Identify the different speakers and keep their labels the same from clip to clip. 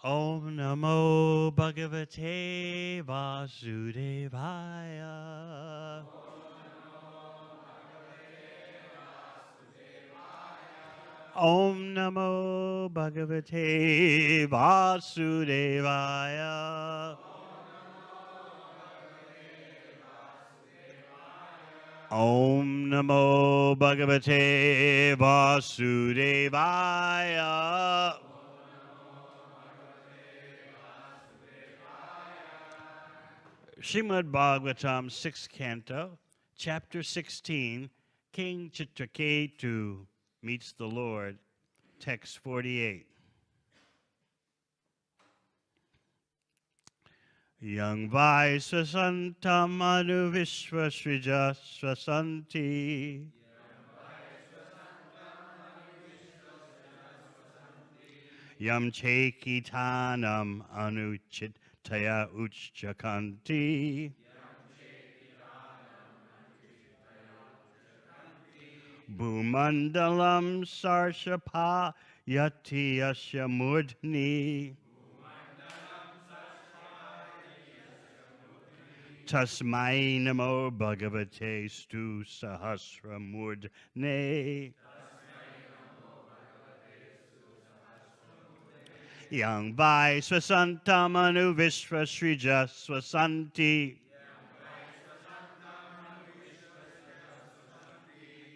Speaker 1: Om Namo Bhagavate Vasudevaya. Om Namo Bhagavate Vasudevaya. Om Namo Bhagavate Vasudevaya. Srimad Bhagavatam, 6th Canto, Chapter 16, King Chitraketu meets the Lord, Text 48. Yang vai swasantam anu vishwasrija swasanti. Yam chekitanam anu chittaya uchchakanti. Bhumandalam sarshapa yati asya murdhni. Tasmai namo bhagavate stu sahasramurdhne. Yang vai swasantam anu vishwasrija swasanti.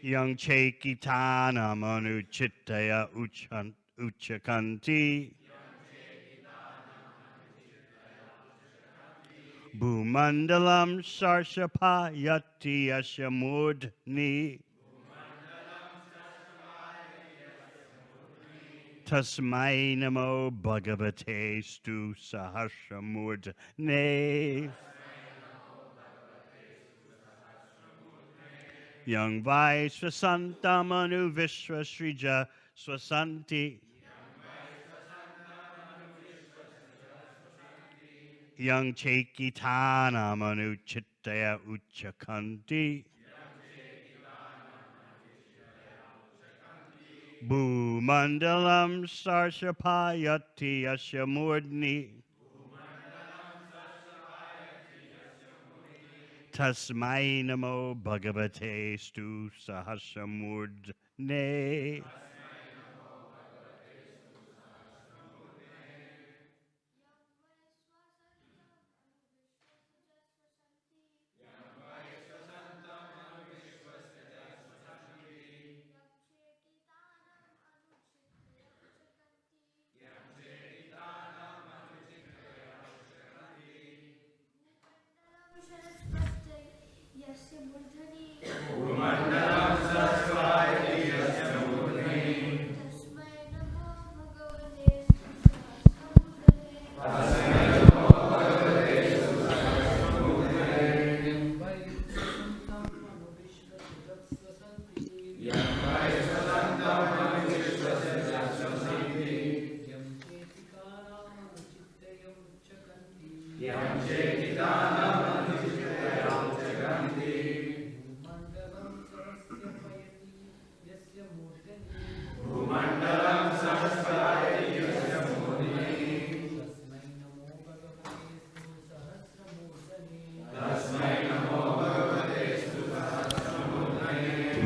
Speaker 1: Yang chekitanam anu chittaya uchakanti. Bhumandalam sarshapa yati asya murdhni. Tasmai namo bhagavate stu sahasramurdhne. Yang vai swasantam anu vishwasrija swasanti. Yang chekitanam anu chittaya uchakanti. Bhumandalam sarshapayati asya murdhni. Tasmai namo bhagavate stu sahasramurdhne.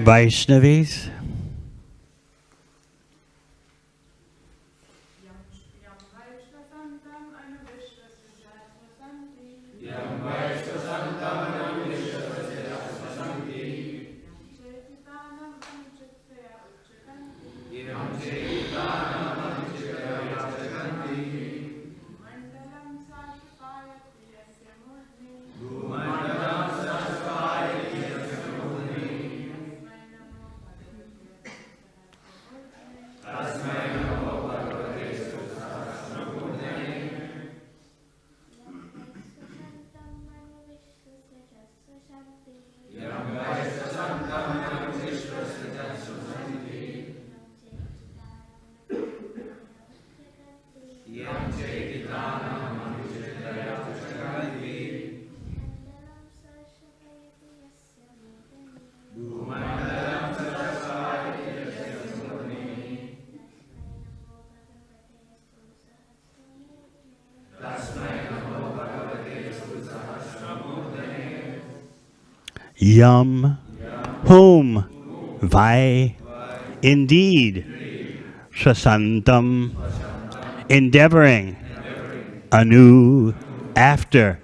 Speaker 1: Vaishnavis, Yum, whom, vai, indeed, sasantam, endeavoring, anu, after,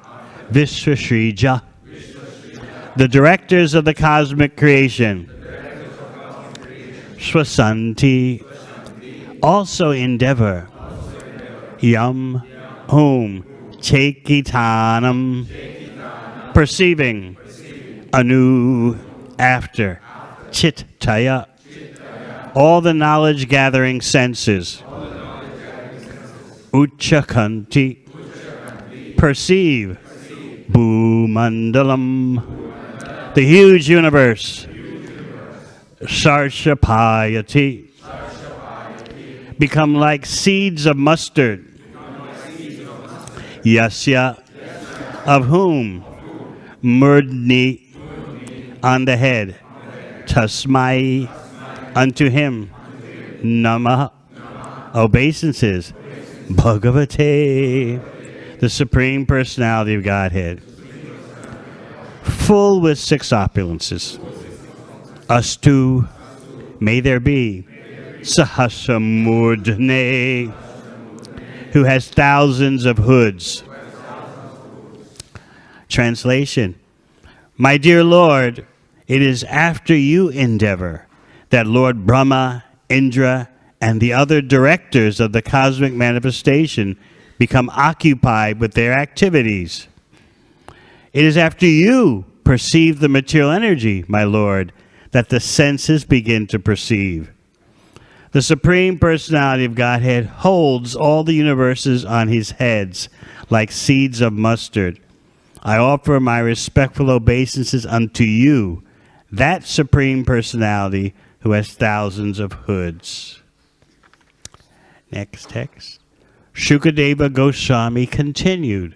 Speaker 1: Visvashrija, the directors of the cosmic creation, swasanti, also endeavor, yum, whom, chekitanam, perceiving, anu, after, chittaya, all the knowledge-gathering senses, uchakanti, perceive, bhumandalam, the huge universe, sarshapayati, become like seeds of mustard, yasya, of whom, murdni, on the head, tasmai, unto him, namah, obeisances, Bhagavate, the Supreme Personality of Godhead, full with 6 opulences. Astu, may there be, Sahasramurdhane, who has thousands of hoods. Translation: my dear Lord, it is after you endeavor that Lord Brahma, Indra, and the other directors of the cosmic manifestation become occupied with their activities. It is after you perceive the material energy, my Lord, that the senses begin to perceive. The Supreme Personality of Godhead holds all the universes on his heads like seeds of mustard. I offer my respectful obeisances unto you, that Supreme Personality who has thousands of hoods. Next text. Shukadeva Goswami continued.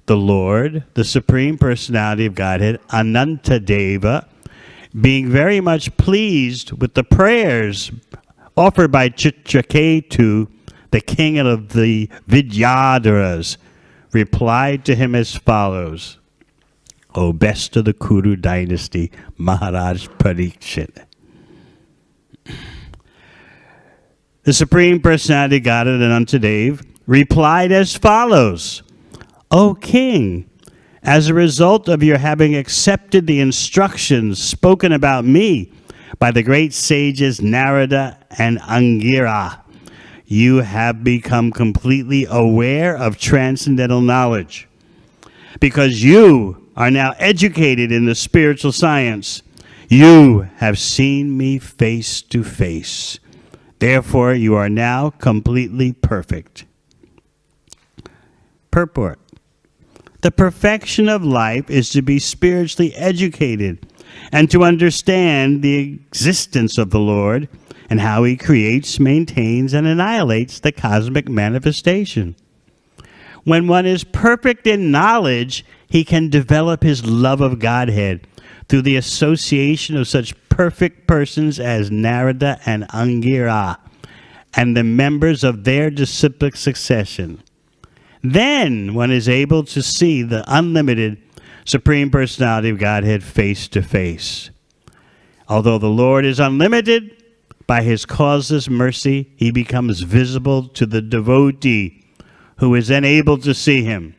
Speaker 1: The Lord, the Supreme Personality of Godhead, Anantadeva, being very much pleased with the prayers offered by Chitraketu, the king of the Vidyadharas, replied to him as follows. O best of the Kuru dynasty, Maharaj Parikshit. The Supreme Personality of Godhead, Anantadeva, replied as follows. O king, as a result of your having accepted the instructions spoken about me by the great sages Narada and Angira, you have become completely aware of transcendental knowledge. Because you are now educated in the spiritual science, you have seen me face to face. Therefore, you are now completely perfect. Purport. The perfection of life is to be spiritually educated and to understand the existence of the Lord and how he creates, maintains, and annihilates the cosmic manifestation. When one is perfect in knowledge, he can develop his love of Godhead through the association of such perfect persons as Narada and Angira and the members of their disciplic succession. Then one is able to see the unlimited Supreme Personality of Godhead face to face. Although the Lord is unlimited, by his causeless mercy, he becomes visible to the devotee who is then able to see him.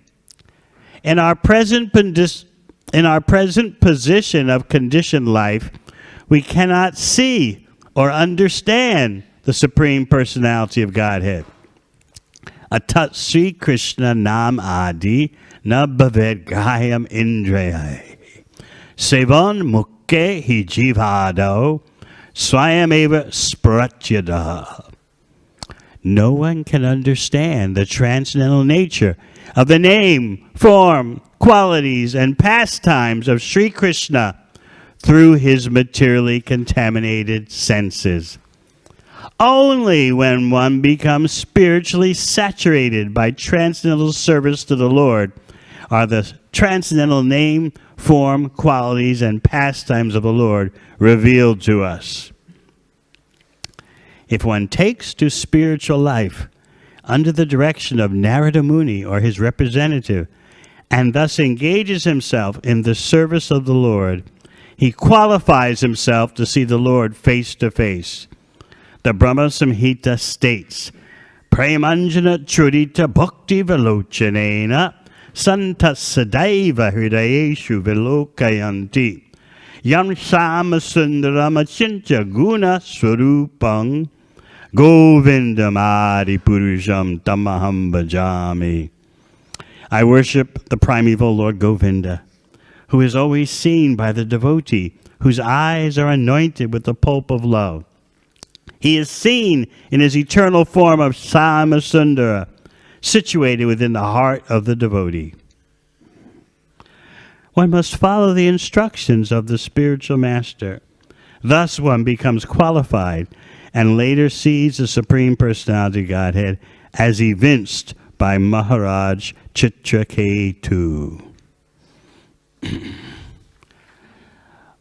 Speaker 1: In our present position of conditioned life, we cannot see or understand the Supreme Personality of Godhead. Atat Sri Krishna Nam Adi Na Bhaved Gayam Indrayai Sevan Mukke Hi Jivado Swayam Eva Spratyada. No one can understand the transcendental nature of the name, form, qualities, and pastimes of Sri Krishna through his materially contaminated senses. Only when one becomes spiritually saturated by transcendental service to the Lord are the transcendental name, form, qualities, and pastimes of the Lord revealed to us. If one takes to spiritual life under the direction of Narada Muni or his representative, and thus engages himself in the service of the Lord, he qualifies himself to see the Lord face to face. The Brahma Samhita states, Premanjana Churita Bhakti Velochanena Santa Sadaiva Hridayeshu Velokayanti Yam Sama Sundarama Chincha Guna Swarupang Govindamadi Purusham Tamaham Bhajami. I worship the primeval Lord Govinda, who is always seen by the devotee, whose eyes are anointed with the pulp of love. He is seen in his eternal form of Samasundara, situated within the heart of the devotee. One must follow the instructions of the spiritual master. Thus one becomes qualified and later sees the Supreme Personality of Godhead as evinced by Maharaj Chitraketu.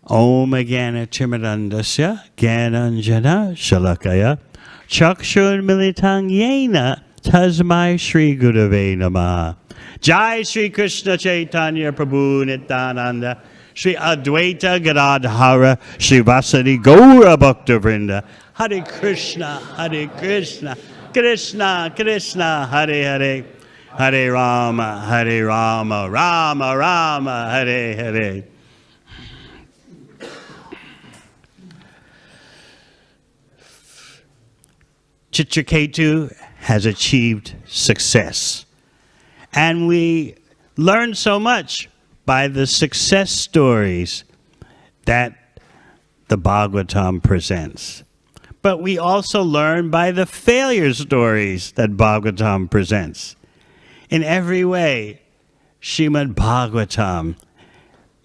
Speaker 1: Om Agana Timirandasya Gyananjana Shalakaya Chakshur Militang Yena Tasmai Shri Gurave Namaha. Jai Shri Krishna Chaitanya Prabhu Nityananda Shri Advaita Gadadhara Shri Vasari Gaura Bhakta Vrinda. Hare Krishna, Krishna Krishna, Hare Hare, Hare Rama, Rama Rama, Hare Hare. Chitraketu has achieved success. And we learn so much by the success stories that the Bhagavatam presents. But we also learn by the failure stories that Bhagavatam presents. In every way, Srimad Bhagavatam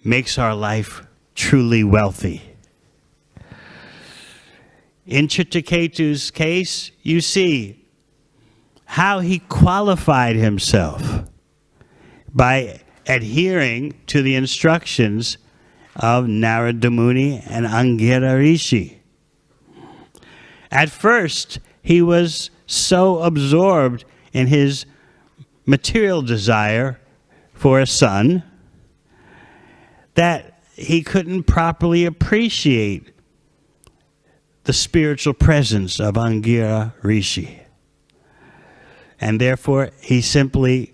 Speaker 1: makes our life truly wealthy. In Chitraketu's case, you see how he qualified himself by adhering to the instructions of Narada Muni and Angira Rishi. At first, he was so absorbed in his material desire for a son that he couldn't properly appreciate the spiritual presence of Angira Rishi. And therefore, he simply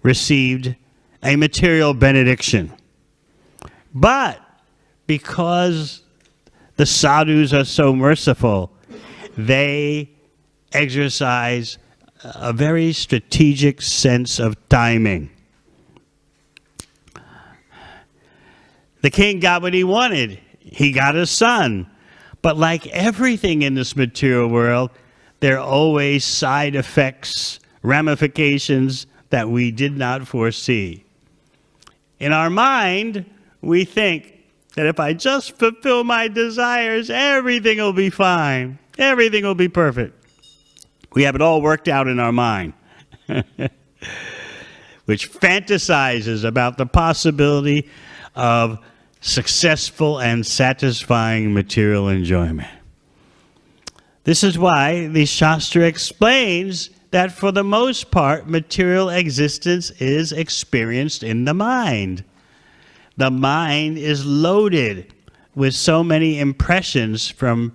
Speaker 1: received a material benediction. But because the sadhus are so merciful, they exercise a very strategic sense of timing. The king got what he wanted. He got a son. But like everything in this material world, there are always side effects, ramifications that we did not foresee. In our mind, we think that if I just fulfill my desires, everything will be fine. Everything will be perfect. We have it all worked out in our mind, which fantasizes about the possibility of successful and satisfying material enjoyment. This is why the Shastra explains that for the most part, material existence is experienced in the mind. The mind is loaded with so many impressions from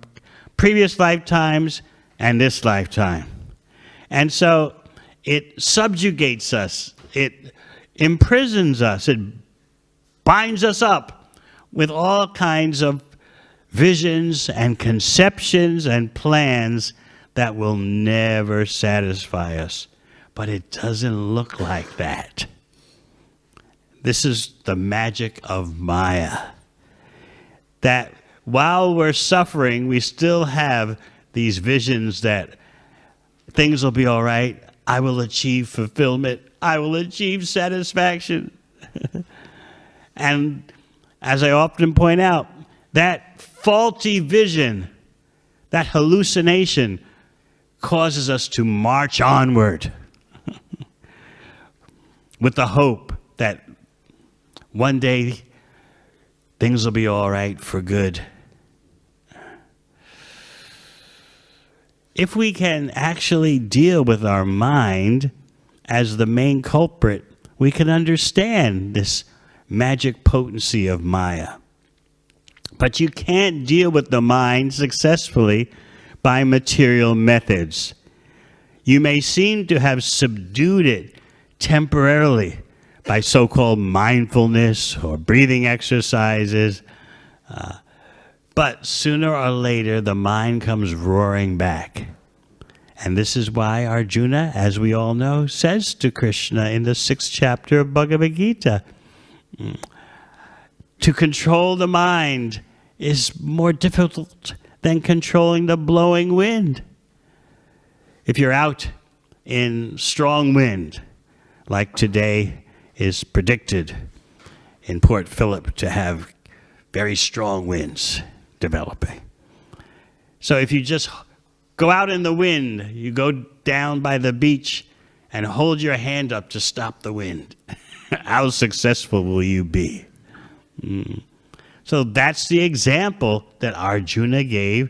Speaker 1: previous lifetimes and this lifetime. And so it subjugates us, it imprisons us, it binds us up with all kinds of visions and conceptions and plans that will never satisfy us. But it doesn't look like that. This is the magic of Maya. That while we're suffering, we still have these visions that things will be all right. I will achieve fulfillment. I will achieve satisfaction. And as I often point out, that faulty vision, that hallucination, causes us to march onward with the hope that one day things will be all right for good. If we can actually deal with our mind as the main culprit, we can understand this magic potency of Maya. But you can't deal with the mind successfully by material methods. You may seem to have subdued it temporarily by so-called mindfulness or breathing exercises, but sooner or later the mind comes roaring back. And this is why Arjuna, as we all know, says to Krishna in the 6th chapter of Bhagavad Gita, to control the mind is more difficult than controlling the blowing wind. If you're out in strong wind, like today is predicted in Port Phillip to have very strong winds developing. So if you just go out in the wind, you go down by the beach and hold your hand up to stop the wind, how successful will you be? So that's the example that Arjuna gave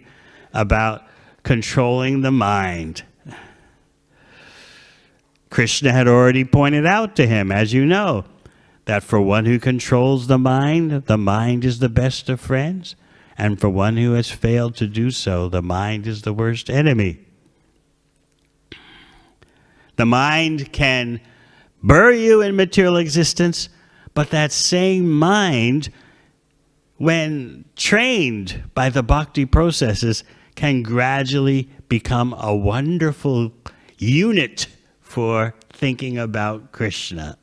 Speaker 1: about controlling the mind. Krishna had already pointed out to him, as you know, that for one who controls the mind is the best of friends, and for one who has failed to do so, the mind is the worst enemy. The mind can bury you in material existence, but that same mind, when trained by the bhakti processes, can gradually become a wonderful unit for thinking about Krishna.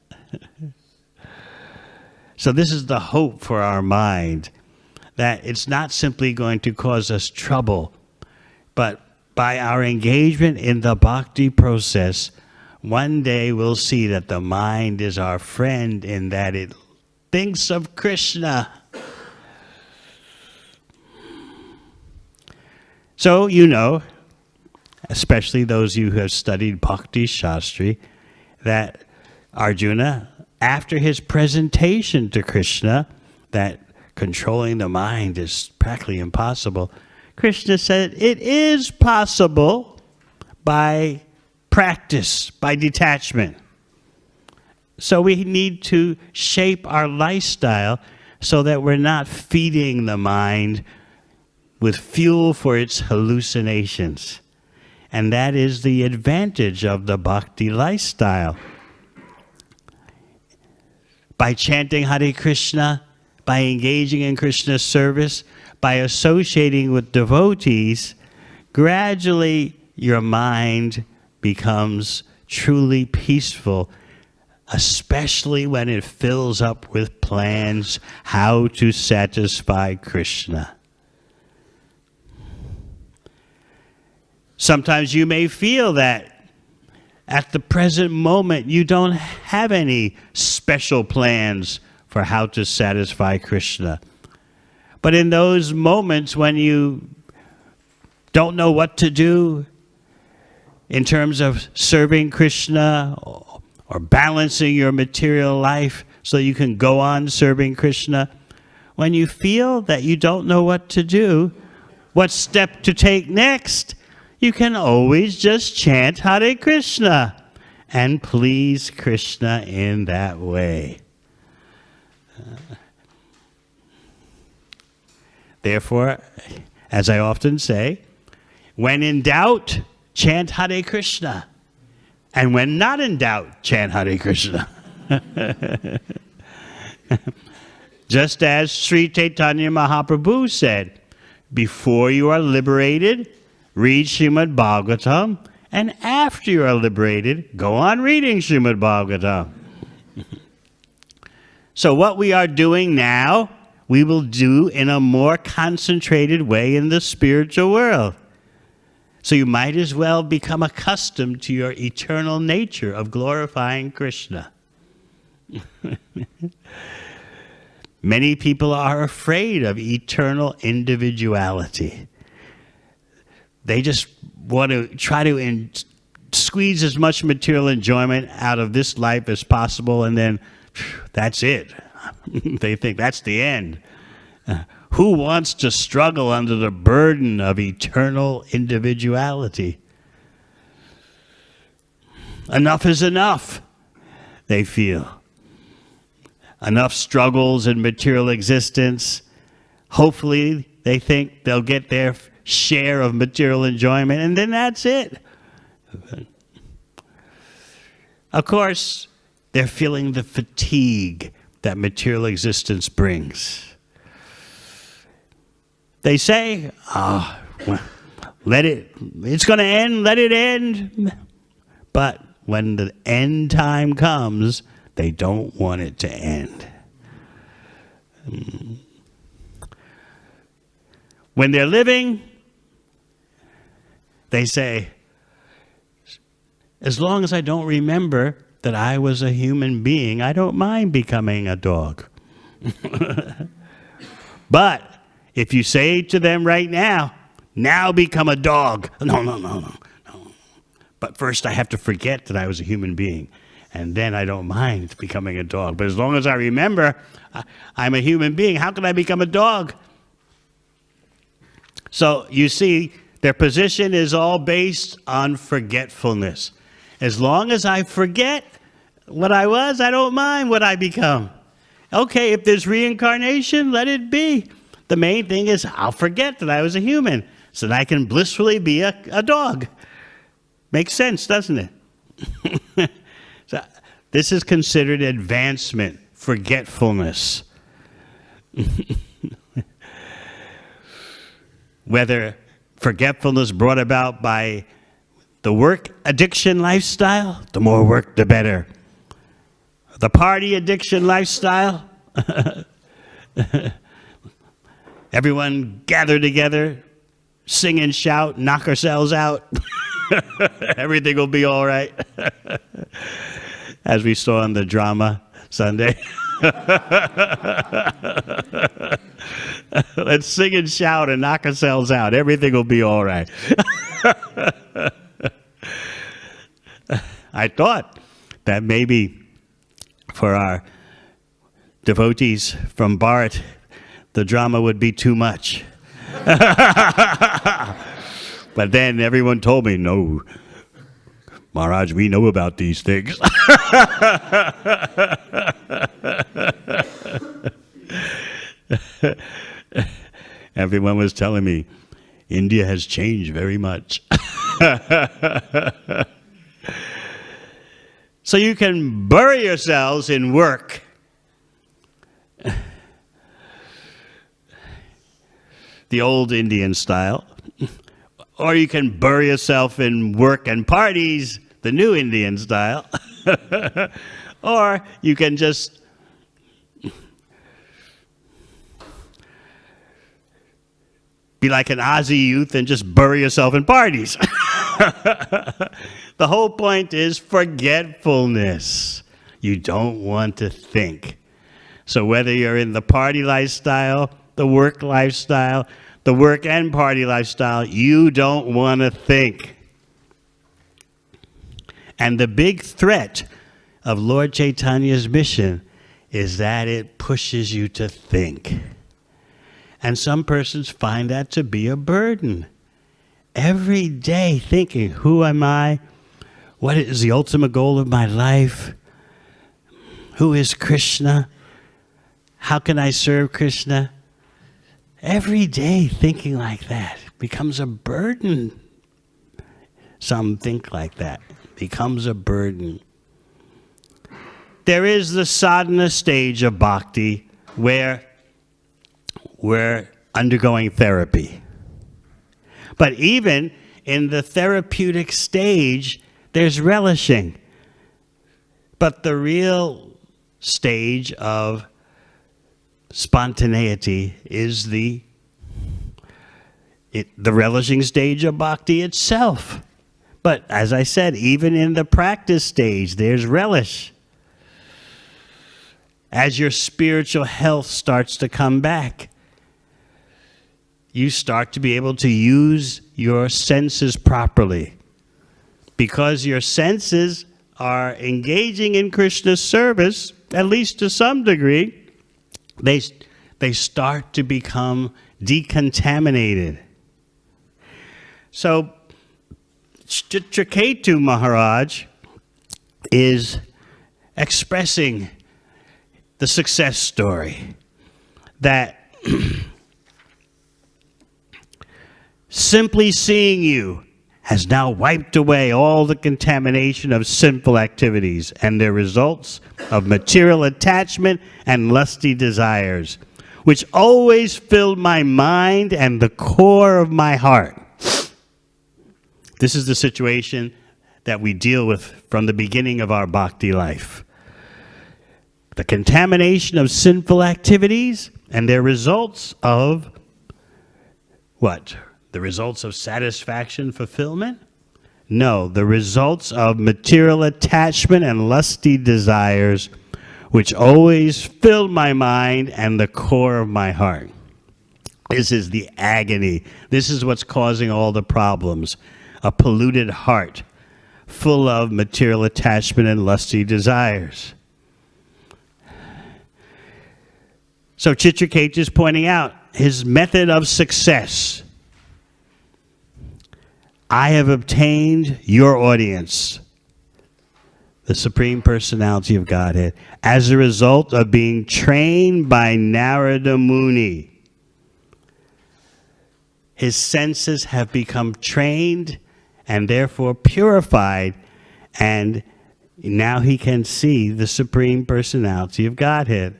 Speaker 1: So this is the hope for our mind, that it's not simply going to cause us trouble, but by our engagement in the bhakti process, one day we'll see that the mind is our friend in that it thinks of Krishna. So, you know, especially those of you who have studied Bhakti Shastri, that Arjuna, after his presentation to Krishna, that controlling the mind is practically impossible, Krishna said it is possible by practice, by detachment. So we need to shape our lifestyle so that we're not feeding the mind with fuel for its hallucinations. And that is the advantage of the bhakti lifestyle. By chanting Hare Krishna, by engaging in Krishna's service, by associating with devotees, gradually your mind becomes truly peaceful, especially when it fills up with plans how to satisfy Krishna. Sometimes you may feel that at the present moment you don't have any special plans for how to satisfy Krishna. But in those moments when you don't know what to do in terms of serving Krishna or balancing your material life so you can go on serving Krishna, when you feel that you don't know what to do, what step to take next, you can always just chant Hare Krishna and please Krishna in that way. Therefore, as I often say, when in doubt, chant Hare Krishna. And when not in doubt, chant Hare Krishna. Just as Sri Chaitanya Mahaprabhu said, before you are liberated, read Srimad Bhagavatam, and after you are liberated, go on reading Srimad Bhagavatam. So what we are doing now, we will do in a more concentrated way in the spiritual world. So you might as well become accustomed to your eternal nature of glorifying Krishna. Many people are afraid of eternal individuality. They just want to try to squeeze as much material enjoyment out of this life as possible, and then that's it. They think that's the end. Who wants to struggle under the burden of eternal individuality? Enough is enough, they feel. Enough struggles in material existence, Hopefully, they think they'll get their share of material enjoyment, and then that's it. Of course, they're feeling the fatigue that material existence brings. They say, it's going to end, let it end. But when the end time comes, they don't want it to end. When they're living, they say, as long as I don't remember that I was a human being, I don't mind becoming a dog. But if you say to them right now become a dog. No. But first I have to forget that I was a human being. And then I don't mind becoming a dog. But as long as I remember I'm a human being, how can I become a dog? So you see, their position is all based on forgetfulness. As long as I forget what I was, I don't mind what I become. Okay, if there's reincarnation, let it be. The main thing is I'll forget that I was a human so that I can blissfully be a dog. Makes sense, doesn't it? So this is considered advancement, forgetfulness. Whether forgetfulness brought about by the work addiction lifestyle, the more work, the better. The party addiction lifestyle, everyone gather together, sing and shout, knock ourselves out. Everything will be all right. As we saw in the drama Sunday. Let's sing and shout and knock ourselves out. Everything will be all right. I thought that maybe for our devotees from Bharat, the drama would be too much. But then everyone told me, no, Maharaj, we know about these things. Everyone was telling me, India has changed very much. So you can bury yourselves in work. The old Indian style. Or you can bury yourself in work and parties, the new Indian style. Or you can just be like an Aussie youth and just bury yourself in parties. The whole point is forgetfulness. You don't want to think. So whether you're in the party lifestyle, the work lifestyle, the work and party lifestyle, you don't want to think. And the big threat of Lord Chaitanya's mission is that it pushes you to think. And some persons find that to be a burden. Every day thinking, who am I? What is the ultimate goal of my life? Who is Krishna? How can I serve Krishna? Every day thinking like that becomes a burden. Some think like that. Becomes a burden. There is the sadhana stage of bhakti where we're undergoing therapy. But even in the therapeutic stage, there's relishing. But the real stage of spontaneity is the relishing stage of bhakti itself. But as I said, even in the practice stage, there's relish. As your spiritual health starts to come back, you start to be able to use your senses properly. Because your senses are engaging in Krishna's service, at least to some degree, they start to become decontaminated. So, Chitraketu Maharaj is expressing the success story that Simply seeing you has now wiped away all the contamination of sinful activities and their results of material attachment and lusty desires, which always filled my mind and the core of my heart. This is the situation that we deal with from the beginning of our bhakti life. The contamination of sinful activities and their results of what? The results of satisfaction, fulfillment? No, the results of material attachment and lusty desires, which always filled my mind and the core of my heart. This is the agony. This is what's causing all the problems. A polluted heart full of material attachment and lusty desires. So Chitraketu is pointing out his method of success. I have obtained your audience, the Supreme Personality of Godhead, as a result of being trained by Narada Muni. His senses have become trained and therefore purified, and now he can see the Supreme Personality of Godhead.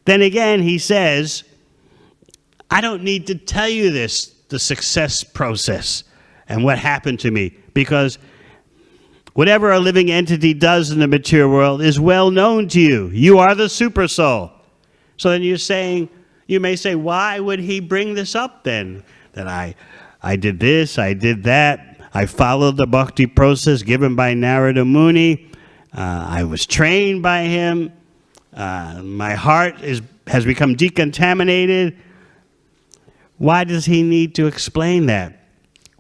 Speaker 1: Then again, he says, I don't need to tell you this, the success process and what happened to me, because whatever a living entity does in the material world is well known to you. You are the super soul. So then you may say, why would he bring this up then? That I did this, I did that, I followed the bhakti process given by Narada Muni, I was trained by him, my heart has become decontaminated. Why does he need to explain that?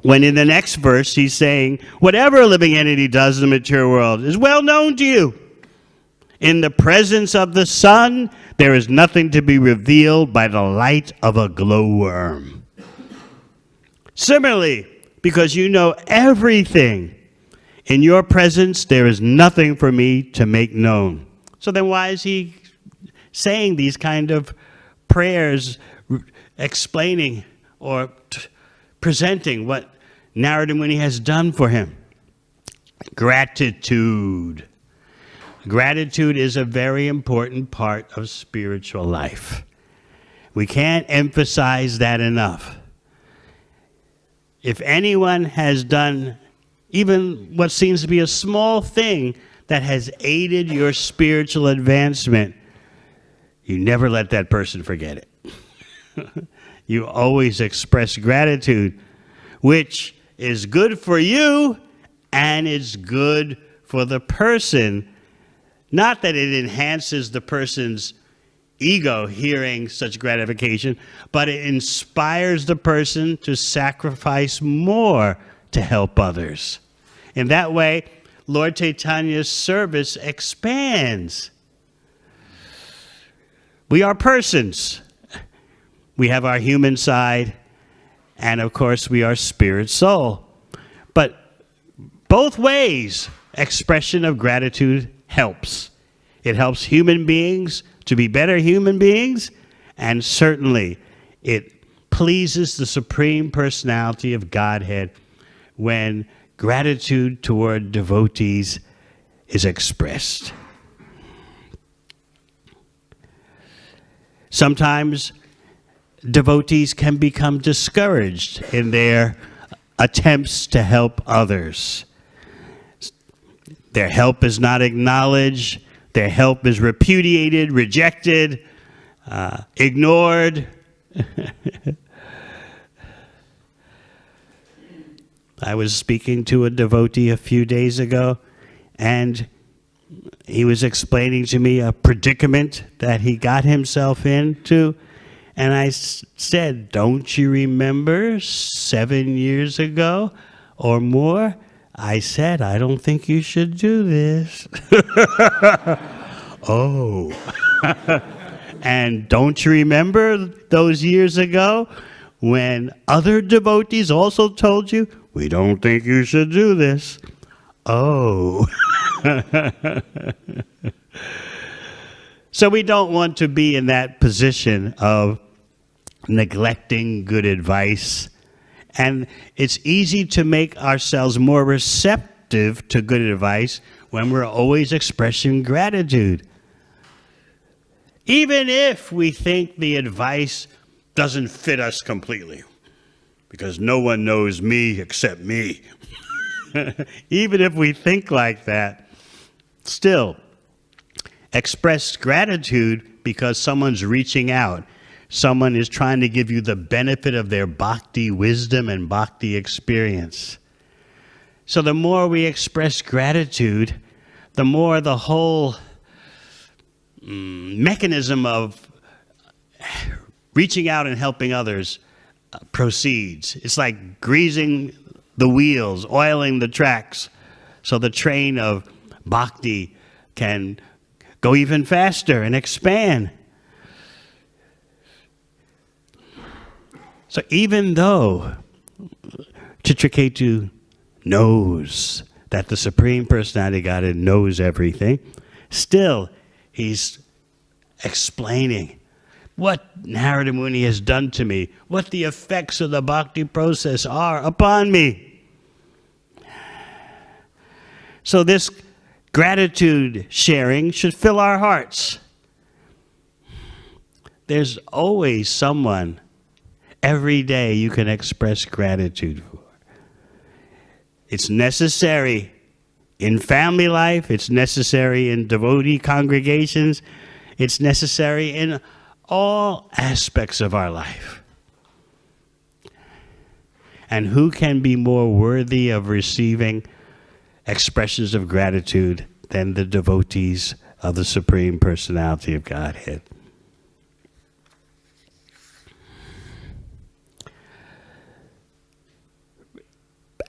Speaker 1: When in the next verse he's saying, whatever a living entity does in the material world is well known to you. In the presence of the sun, there is nothing to be revealed by the light of a glowworm. Similarly, because you know everything, in your presence there is nothing for me to make known. So then why is he saying these kind of prayers, explaining or presenting what Narada Muni has done for him? Gratitude. Gratitude is a very important part of spiritual life. We can't emphasize that enough. If anyone has done even what seems to be a small thing that has aided your spiritual advancement, you never let that person forget it. You always express gratitude, which is good for you and it's good for the person. Not that it enhances the person's ego hearing such gratification, but it inspires the person to sacrifice more to help others. In that way, Lord Chaitanya's service expands. We are persons. We have our human side, and of course we are spirit soul. But both ways, expression of gratitude helps. It helps human beings to be better human beings, and certainly it pleases the Supreme Personality of Godhead when gratitude toward devotees is expressed. Sometimes devotees can become discouraged in their attempts to help others. Their help is not acknowledged. Their help is repudiated, rejected, ignored. I was speaking to a devotee a few days ago, and he was explaining to me a predicament that he got himself into. And I said, don't you remember 7 years ago or more? I said, I don't think you should do this. Oh. And don't you remember those years ago when other devotees also told you, we don't think you should do this? Oh. So we don't want to be in that position of neglecting good advice. And it's easy to make ourselves more receptive to good advice when we're always expressing gratitude. Even if we think the advice doesn't fit us completely, because no one knows me except me. Even if we think like that, still, express gratitude because someone's reaching out. Someone is trying to give you the benefit of their bhakti wisdom and bhakti experience. So the more we express gratitude, the more the whole mechanism of reaching out and helping others proceeds. It's like greasing the wheels, oiling the tracks, so the train of bhakti can go even faster and expand. So even though Chitraketu knows that the Supreme Personality of Godhead knows everything, still he's explaining what Narada Muni has done to me, what the effects of the bhakti process are upon me. So this gratitude sharing should fill our hearts. There's always someone every day you can express gratitude for. It's necessary in family life, it's necessary in devotee congregations, it's necessary in all aspects of our life. And who can be more worthy of receiving expressions of gratitude than the devotees of the Supreme Personality of Godhead?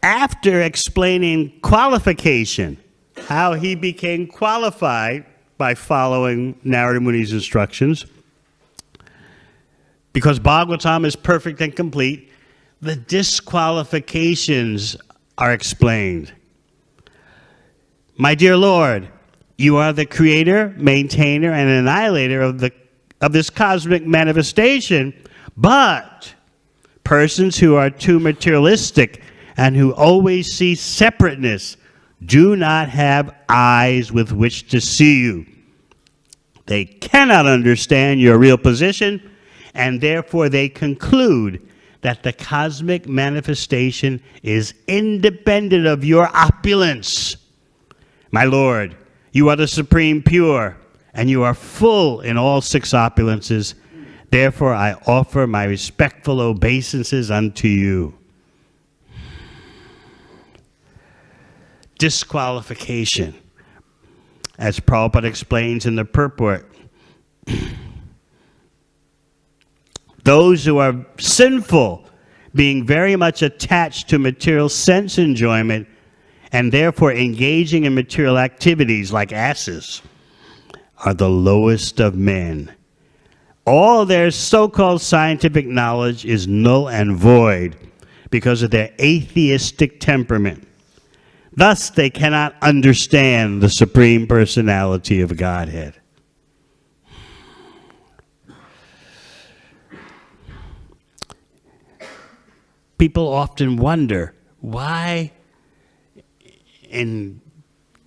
Speaker 1: After explaining qualification, how he became qualified by following Narada Muni's instructions, because Bhagavatam is perfect and complete, the disqualifications are explained. My dear Lord, you are the creator, maintainer, and annihilator of this cosmic manifestation, but persons who are too materialistic and who always see separateness do not have eyes with which to see you. They cannot understand your real position, and therefore they conclude that the cosmic manifestation is independent of your opulence. My Lord, you are the supreme pure, and you are full in all six opulences. Therefore I offer my respectful obeisances unto you. Disqualification, as Prabhupada explains in the purport. Those who are sinful, being very much attached to material sense enjoyment, and therefore engaging in material activities like asses, are the lowest of men. All their so-called scientific knowledge is null and void because of their atheistic temperament. Thus, they cannot understand the Supreme Personality of Godhead. People often wonder why in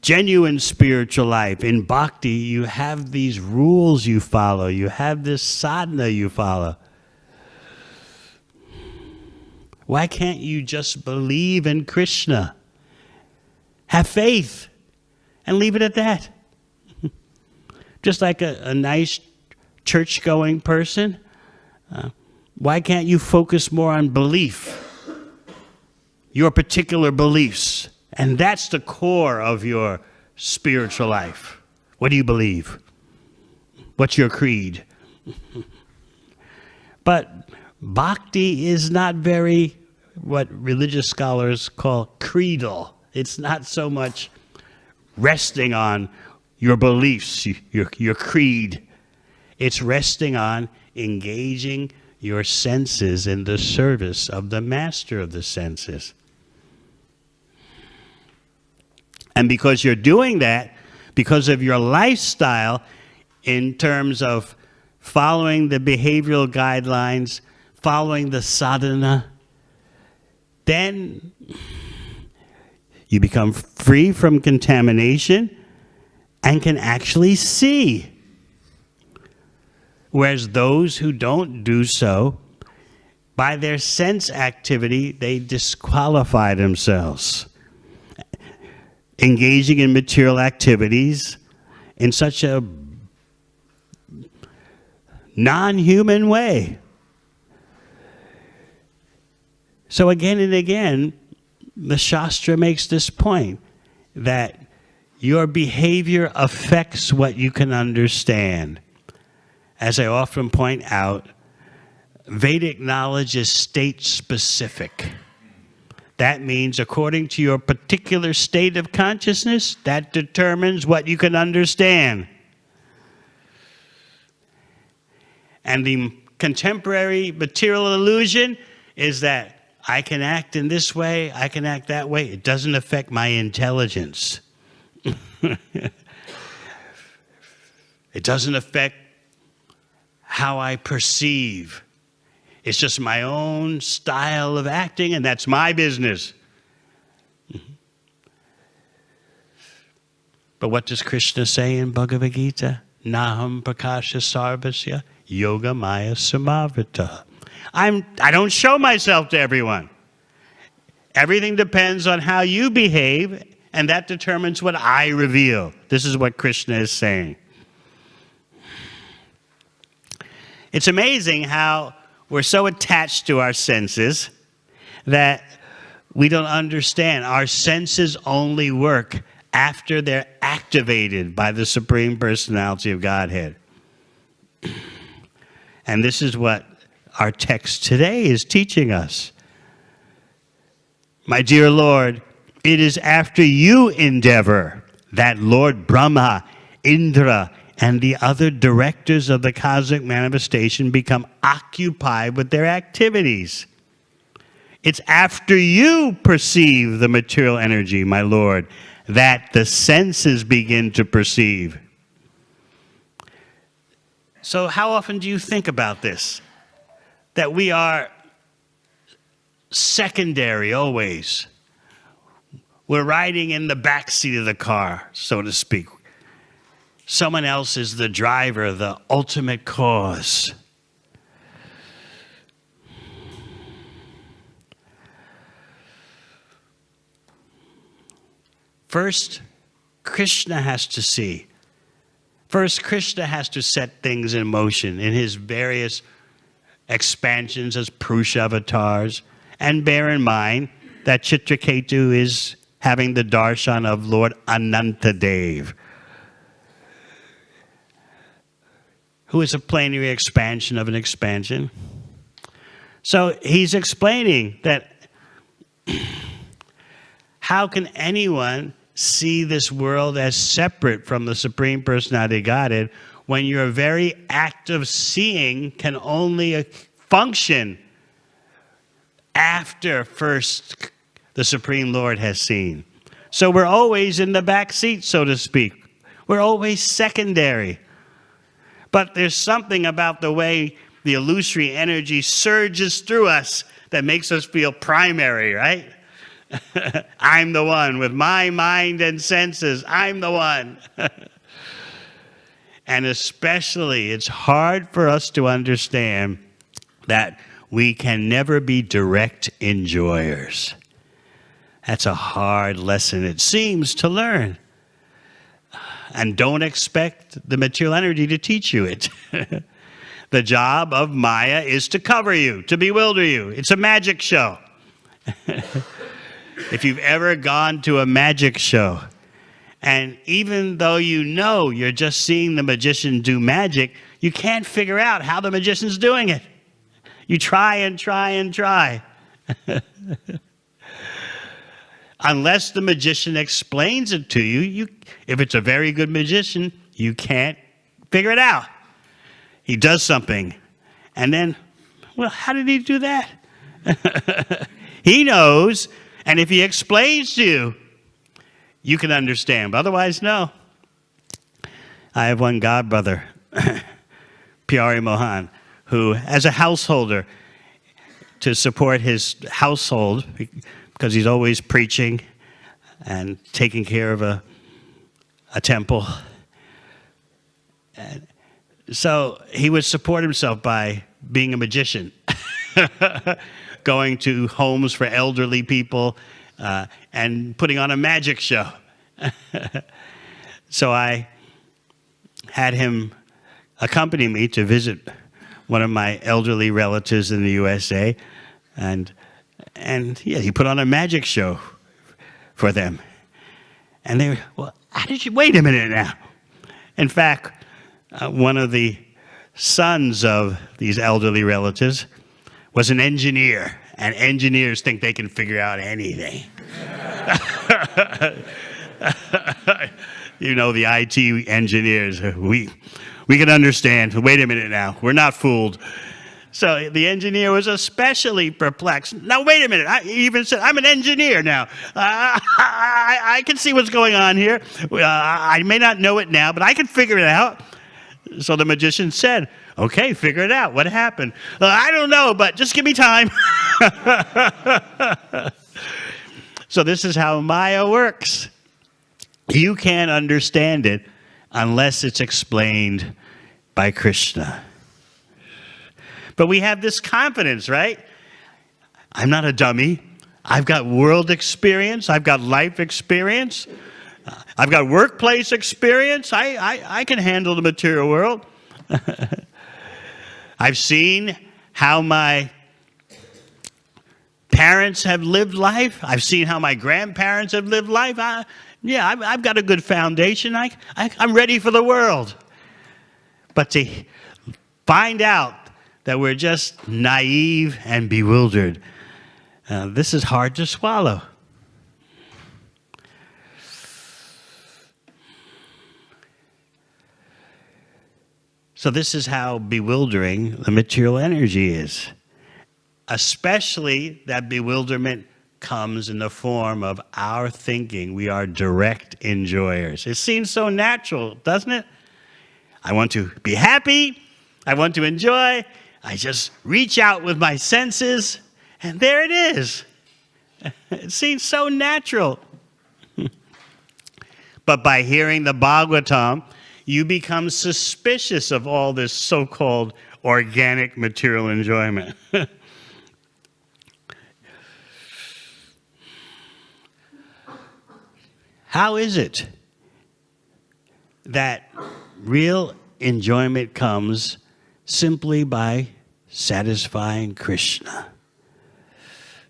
Speaker 1: genuine spiritual life, in bhakti, you have these rules you follow, you have this sadhana you follow. Why can't you just believe in Krishna? Have faith and leave it at that. Just like a nice church-going person, why can't you focus more on belief, your particular beliefs? And that's the core of your spiritual life. What do you believe? What's your creed? But bhakti is not very, what religious scholars call creedal. It's not so much resting on your beliefs, your creed. It's resting on engaging your senses in the service of the master of the senses. And because you're doing that, because of your lifestyle in terms of following the behavioral guidelines, following the sadhana, then you become free from contamination and can actually see. Whereas those who don't do so, by their sense activity, they disqualify themselves. Engaging in material activities in such a non-human way. So again and again, the Shastra makes this point that your behavior affects what you can understand. As I often point out, Vedic knowledge is state-specific. That means according to your particular state of consciousness, that determines what you can understand. And the contemporary material illusion is that I can act in this way, I can act that way. It doesn't affect my intelligence. It doesn't affect how I perceive. It's just my own style of acting, and that's my business. But what does Krishna say in Bhagavad Gita? Naham prakasha sarvasya yoga maya samavrita. I don't show myself to everyone. Everything depends on how you behave, and that determines what I reveal. This is what Krishna is saying. It's amazing how we're so attached to our senses that we don't understand. Our senses only work after they're activated by the Supreme Personality of Godhead. And this is what our text today is teaching us. My dear Lord, it is after you endeavor that Lord Brahma, Indra, and the other directors of the cosmic manifestation become occupied with their activities. It's after you perceive the material energy, my Lord, that the senses begin to perceive. So how often do you think about this? That we are secondary always. We're riding in the back seat of the car, so to speak. Someone else is the driver, the ultimate cause. First, Krishna has to see. First, Krishna has to set things in motion in his various expansions as Purusha avatars. And bear in mind that Chitraketu is having the darshan of Lord Anantadev, who is a plenary expansion of an expansion. So he's explaining that how can anyone see this world as separate from the Supreme Personality of Godhead when your very act of seeing can only function after first the Supreme Lord has seen. So we're always in the back seat, so to speak. We're always secondary. But there's something about the way the illusory energy surges through us that makes us feel primary, right? I'm the one with my mind and senses. I'm the one. And especially, it's hard for us to understand that we can never be direct enjoyers. That's a hard lesson, it seems, to learn. And don't expect the material energy to teach you it. The job of Maya is to cover you, to bewilder you. It's a magic show. If you've ever gone to a magic show, and even though you know you're just seeing the magician do magic, you can't figure out how the magician's doing it. You try and try and try. Unless the magician explains it to you, if it's a very good magician, you can't figure it out. He does something, and then, well, how did he do that? He knows, and if he explains to you, you can understand. But otherwise, no. I have one godbrother, Pyari Mohan, who, as a householder, to support his household because he's always preaching and taking care of a temple. And so he would support himself by being a magician, going to homes for elderly people and putting on a magic show. So I had him accompany me to visit one of my elderly relatives in the USA, and yeah, he put on a magic show for them. And they were, well, how did you, wait a minute now. In fact, one of the sons of these elderly relatives was an engineer, and engineers think they can figure out anything. You know, the IT engineers, we can understand. Wait a minute now, we're not fooled. So the engineer was especially perplexed. Now, wait a minute. He even said, I'm an engineer now. I can see what's going on here. I may not know it now, but I can figure it out. So the magician said, okay, figure it out. What happened? I don't know, but just give me time. So this is how Maya works. You can't understand it unless it's explained by Krishna. But we have this confidence, right? I'm not a dummy. I've got world experience. I've got life experience. I've got workplace experience. I can handle the material world. I've seen how my parents have lived life. I've seen how my grandparents have lived life. I've got a good foundation. I'm ready for the world. But to find out that we're just naive and bewildered, this is hard to swallow. So this is how bewildering the material energy is. Especially that bewilderment comes in the form of our thinking we are direct enjoyers. It seems so natural, doesn't it? I want to be happy. I want to enjoy. I just reach out with my senses, and there it is. It seems so natural. But by hearing the Bhagavatam, you become suspicious of all this so-called organic material enjoyment. How is it that real enjoyment comes simply by satisfying Krishna?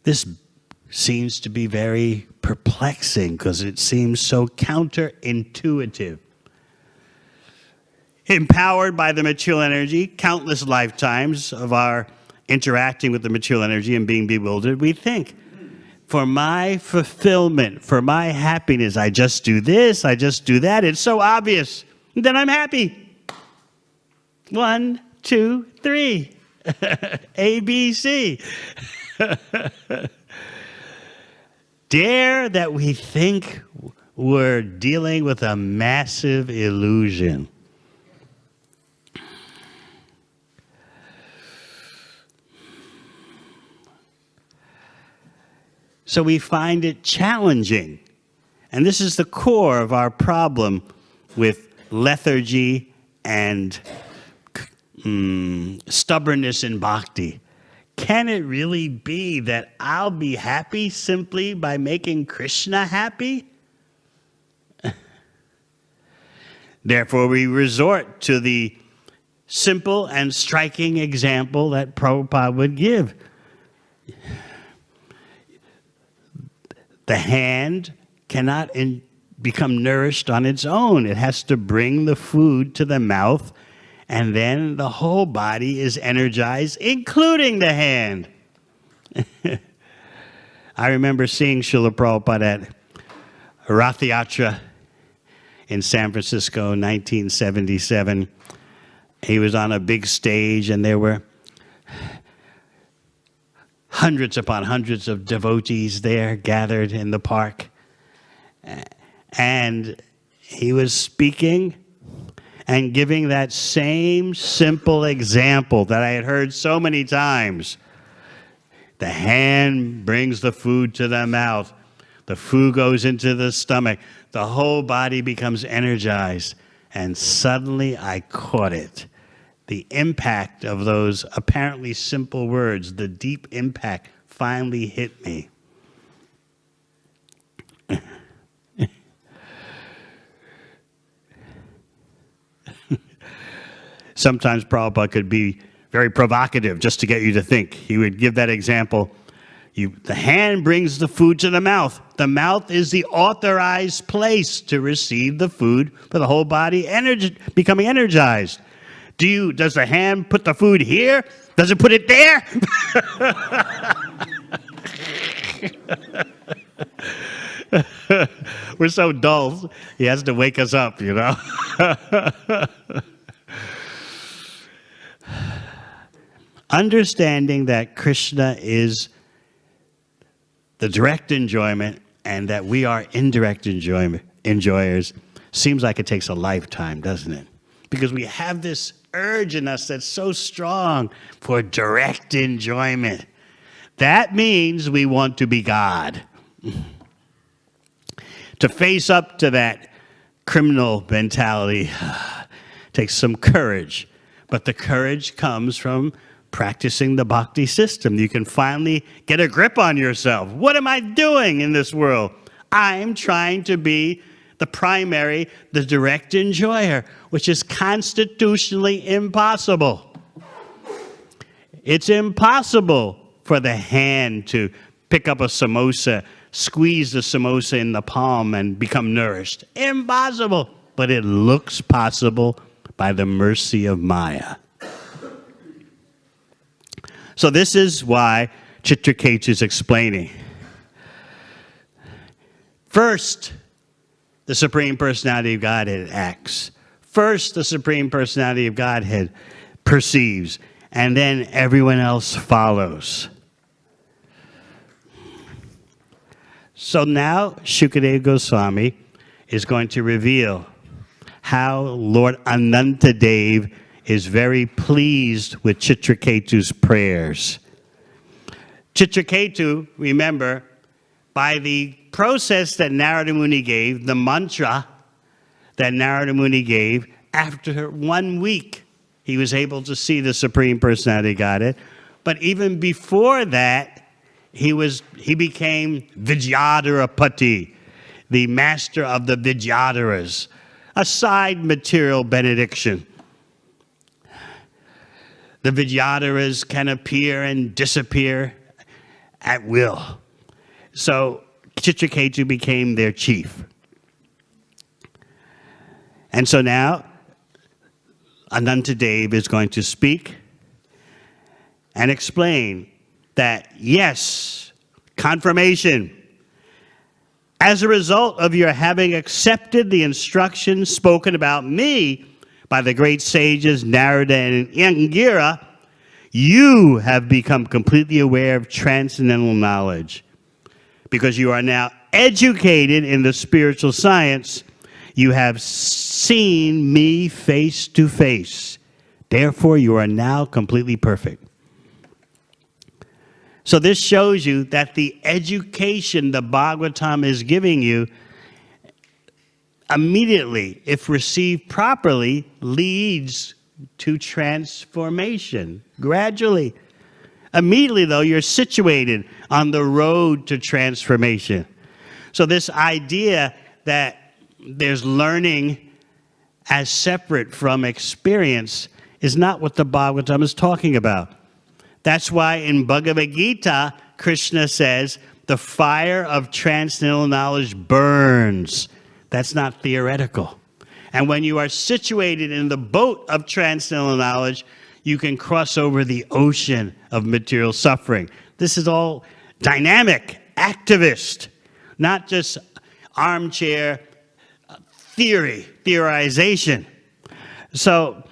Speaker 1: This seems to be very perplexing because it seems so counterintuitive. Empowered by the material energy, countless lifetimes of our interacting with the material energy and being bewildered, we think, for my fulfillment, for my happiness, I just do this, I just do that. It's so obvious. And then I'm happy. 1, 2, 3. A, B, C. Dare that we think we're dealing with a massive illusion. So we find it challenging. And this is the core of our problem with lethargy and stubbornness in bhakti. Can it really be that I'll be happy simply by making Krishna happy? Therefore, we resort to the simple and striking example that Prabhupada would give. The hand cannot become nourished on its own. It has to bring the food to the mouth, and then the whole body is energized, including the hand. I remember seeing Srila Prabhupada at Rath Yatra in San Francisco in 1977. He was on a big stage, and there were hundreds upon hundreds of devotees there gathered in the park. And he was speaking and giving that same simple example that I had heard so many times. The hand brings the food to the mouth. The food goes into the stomach. The whole body becomes energized. And suddenly I caught it. The impact of those apparently simple words, the deep impact finally hit me. Sometimes Prabhupada could be very provocative just to get you to think. He would give that example. The hand brings the food to the mouth. The mouth is the authorized place to receive the food for the whole body becoming energized. Does the hand put the food here? Does it put it there? We're so dull. He has to wake us up, you know. Understanding that Krishna is the direct enjoyment and that we are indirect enjoyers seems like it takes a lifetime, doesn't it? Because we have this urge in us that's so strong for direct enjoyment. That means we want to be God. To face up to that criminal mentality takes some courage. But the courage comes from practicing the Bhakti system. You can finally get a grip on yourself. What am I doing in this world? I'm trying to be the direct enjoyer, which is constitutionally impossible. It's impossible for the hand to pick up a samosa, squeeze the samosa in the palm, and become nourished. Impossible. But it looks possible by the mercy of Maya. So this is why Chitraketu is explaining. First, the Supreme Personality of Godhead acts. First, the Supreme Personality of Godhead perceives, and then everyone else follows. So now Shukadeva Goswami is going to reveal how Lord Anantadev is very pleased with Chitraketu's prayers. Chitraketu, remember, by the process that Narada Muni gave, the mantra that Narada Muni gave, after 1 week, he was able to see the Supreme Personality of Godhead. But even before that, he became Vijayadharapati, the master of the Vidyadharas, a side material benediction. The Vidyadharas can appear and disappear at will. So Chitraketu became their chief. And so now Anantadev is going to speak and explain that, yes, confirmation. As a result of your having accepted the instructions spoken about me by the great sages Narada and Angira, you have become completely aware of transcendental knowledge. Because you are now educated in the spiritual science, you have seen me face to face. Therefore, you are now completely perfect. So this shows you that the education the Bhagavatam is giving you immediately, if received properly, leads to transformation, gradually. Immediately, though, you're situated on the road to transformation. So this idea that there's learning as separate from experience is not what the Bhagavatam is talking about. That's why in Bhagavad Gita, Krishna says, the fire of transcendental knowledge burns. That's not theoretical. And when you are situated in the boat of transcendental knowledge, you can cross over the ocean of material suffering. This is all dynamic, activist, not just armchair theorization. So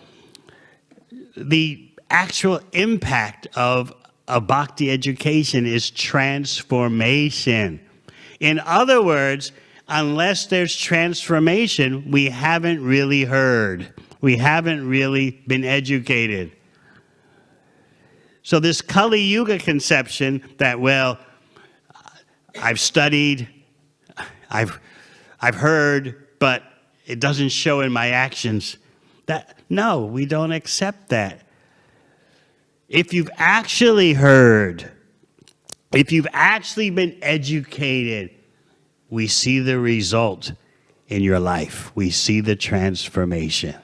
Speaker 1: the actual impact of a bhakti education is transformation. In other words, unless there's transformation, we haven't really heard. We haven't really been educated. So this Kali Yuga conception that, well, I've studied, I've heard, but it doesn't show in my actions. No, we don't accept that. If you've actually heard, if you've actually been educated, we see the result in your life. We see the transformation.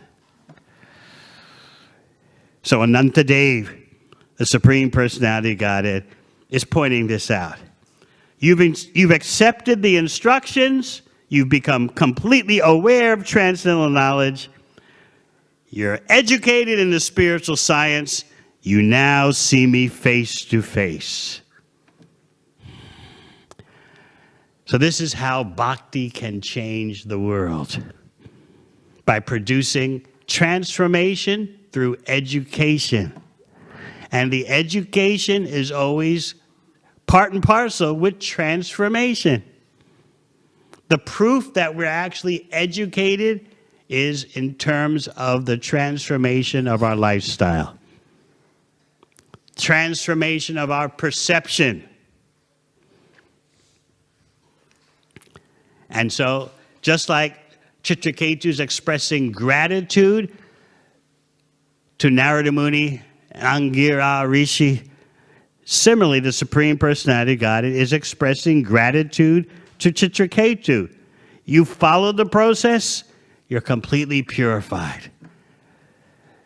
Speaker 1: So Anantadev, the Supreme Personality of Godhead, is pointing this out. You've accepted the instructions. You've become completely aware of transcendental knowledge. You're educated in the spiritual science. You now see me face to face. So this is how Bhakti can change the world. By producing transformation through education. And the education is always part and parcel with transformation. The proof that we're actually educated is in terms of the transformation of our lifestyle. Transformation of our perception. And so, just like Chitraketu is expressing gratitude to Narada Muni and Angira Rishi, similarly, the Supreme Personality of Godhead is expressing gratitude to Chitraketu. You followed the process, you're completely purified.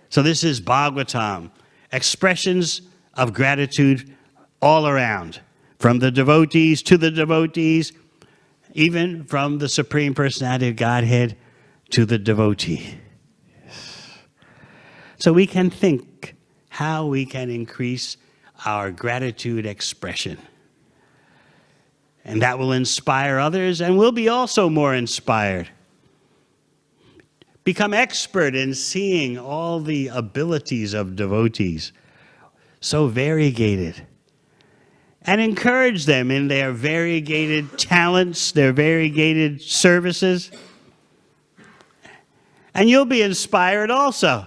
Speaker 1: So this is Bhagavatam, expressions of gratitude all around, from the devotees to the devotees, even from the Supreme Personality of Godhead to the devotee. So we can think how we can increase our gratitude expression. And that will inspire others, and we'll be also more inspired. Become expert in seeing all the abilities of devotees, so variegated. And encourage them in their variegated talents, their variegated services. And you'll be inspired also.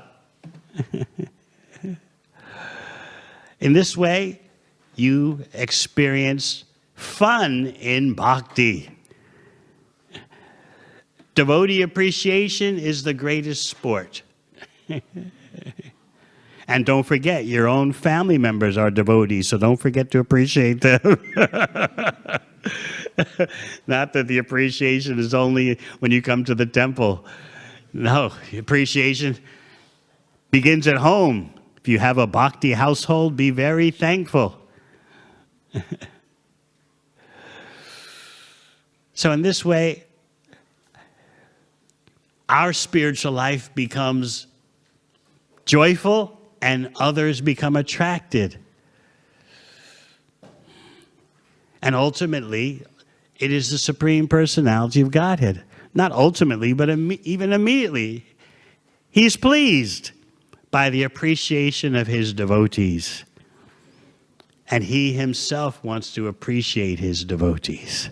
Speaker 1: In this way, you experience fun in bhakti. Devotee appreciation is the greatest sport. And don't forget, your own family members are devotees, so don't forget to appreciate them. Not that the appreciation is only when you come to the temple. No, appreciation begins at home. If you have a bhakti household, be very thankful. So in this way, our spiritual life becomes joyful and others become attracted. And ultimately, it is the Supreme Personality of Godhead. Not ultimately, but even immediately. He's pleased by the appreciation of his devotees. And he himself wants to appreciate his devotees.